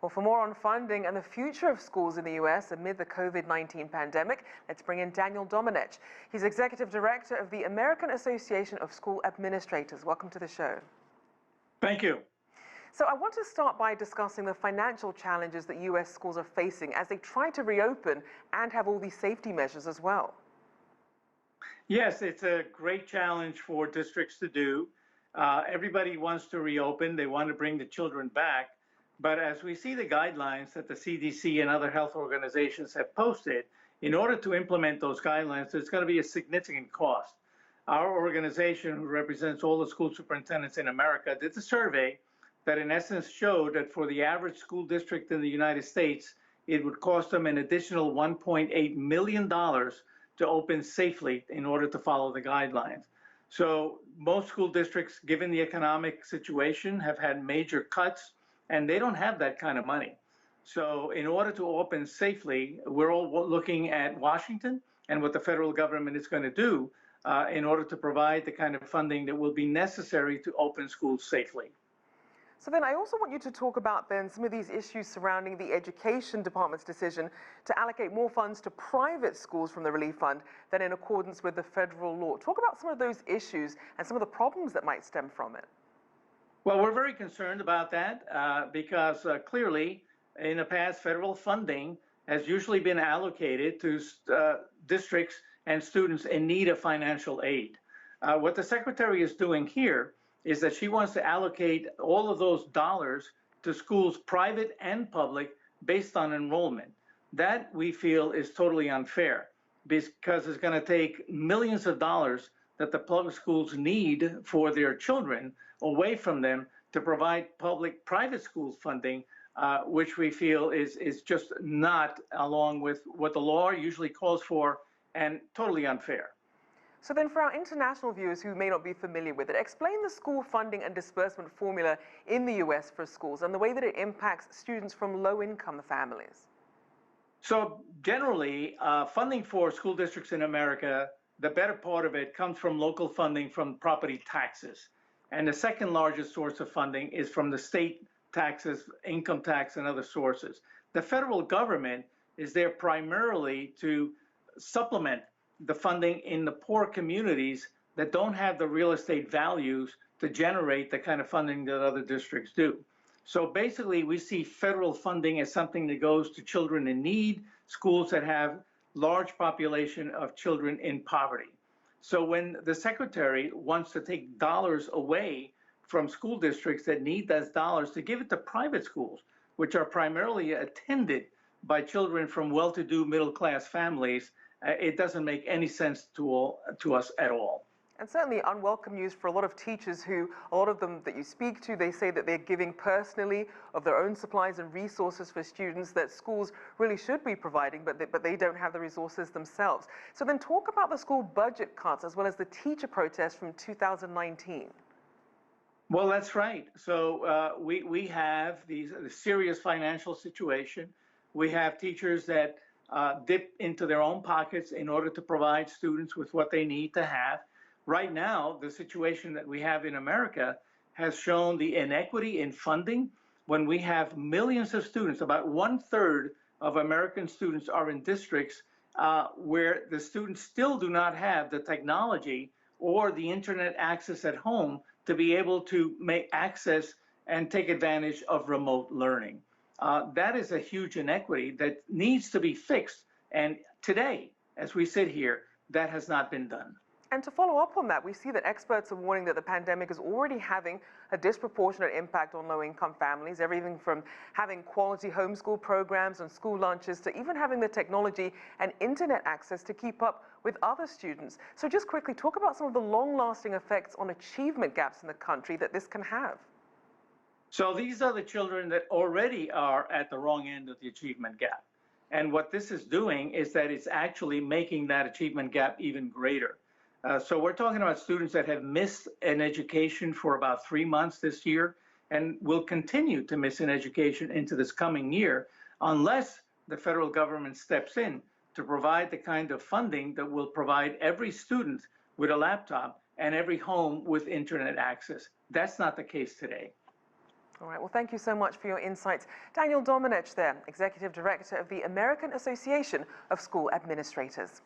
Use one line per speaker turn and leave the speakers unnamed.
Well, for more on funding and the future of schools in the U.S. amid the COVID-19 pandemic, let's bring in Daniel Domenech. He's Executive Director of the American Association of School Administrators. Welcome to the show.
Thank you.
So I want to start by discussing the financial challenges that U.S. schools are facing as they try to reopen and have all these safety measures as well.
Yes, it's a great challenge for districts to do. Everybody wants to reopen. They want to bring the children back. But as we see the guidelines that the CDC and other health organizations have posted, in order to implement those guidelines, there's going to be a significant cost. Our organization, who represents all the school superintendents in America, did a survey that in essence showed that for the average school district in the United States, it would cost them an additional $1.8 million to open safely in order to follow the guidelines. So most school districts, given the economic situation, have had major cuts, and they don't have that kind of money. So in order to open safely, we're all looking at Washington and what the federal government is going to do in order to provide the kind of funding that will be necessary to open schools safely.
So then I also want you to talk about then some of these issues surrounding the Education Department's decision to allocate more funds to private schools from the Relief Fund than in accordance with the federal law. Talk about some of those issues and some of the problems that might stem from it.
Well, we're very concerned about that because clearly in the past, federal funding has usually been allocated to districts and students in need of financial aid. What the Secretary is doing here is that she wants to allocate all of those dollars to schools, private and public, based on enrollment. That we feel is totally unfair because it's going to take millions of dollars that the public schools need for their children away from them to provide private school funding, which we feel is just not along with what the law usually calls for and totally unfair.
So then for our international viewers who may not be familiar with it, explain the school funding and disbursement formula in the U.S. for schools and the way that it impacts students from low-income families.
So generally, funding for school districts in America, the better part of it comes from local funding from property taxes. And the second largest source of funding is from the state taxes, income tax, and other sources. The federal government is there primarily to supplement the funding in the poor communities that don't have the real estate values to generate the kind of funding that other districts do. So basically, we see federal funding as something that goes to children in need, schools that have large population of children in poverty. So when the Secretary wants to take dollars away from school districts that need those dollars to give it to private schools, which are primarily attended by children from well-to-do middle-class families, it doesn't make any sense to us at all.
And certainly unwelcome news for a lot of teachers who, a lot of them that you speak to, they say that they're giving personally of their own supplies and resources for students that schools really should be providing, but they don't have the resources themselves. So then talk about the school budget cuts as well as the teacher protests from 2019.
Well, that's right. So we have the serious financial situation. We have teachers that dip into their own pockets in order to provide students with what they need to have. Right now, the situation that we have in America has shown the inequity in funding when we have millions of students. About 1/3 of American students are in districts where the students still do not have the technology or the internet access at home to be able to make access and take advantage of remote learning. That is a huge inequity that needs to be fixed. And today, as we sit here, that has not been done.
And to follow up on that, we see that experts are warning that the pandemic is already having a disproportionate impact on low-income families, everything from having quality homeschool programs and school lunches to even having the technology and internet access to keep up with other students. So just quickly, talk about some of the long-lasting effects on achievement gaps in the country that this can have.
So these are the children that already are at the wrong end of the achievement gap. And what this is doing is that it's actually making that achievement gap even greater. So we're talking about students that have missed an education for about 3 months this year and will continue to miss an education into this coming year unless the federal government steps in to provide the kind of funding that will provide every student with a laptop and every home with internet access. That's not the case today.
All right, well, thank you so much for your insights. Daniel Domenech there, Executive Director of the American Association of School Administrators.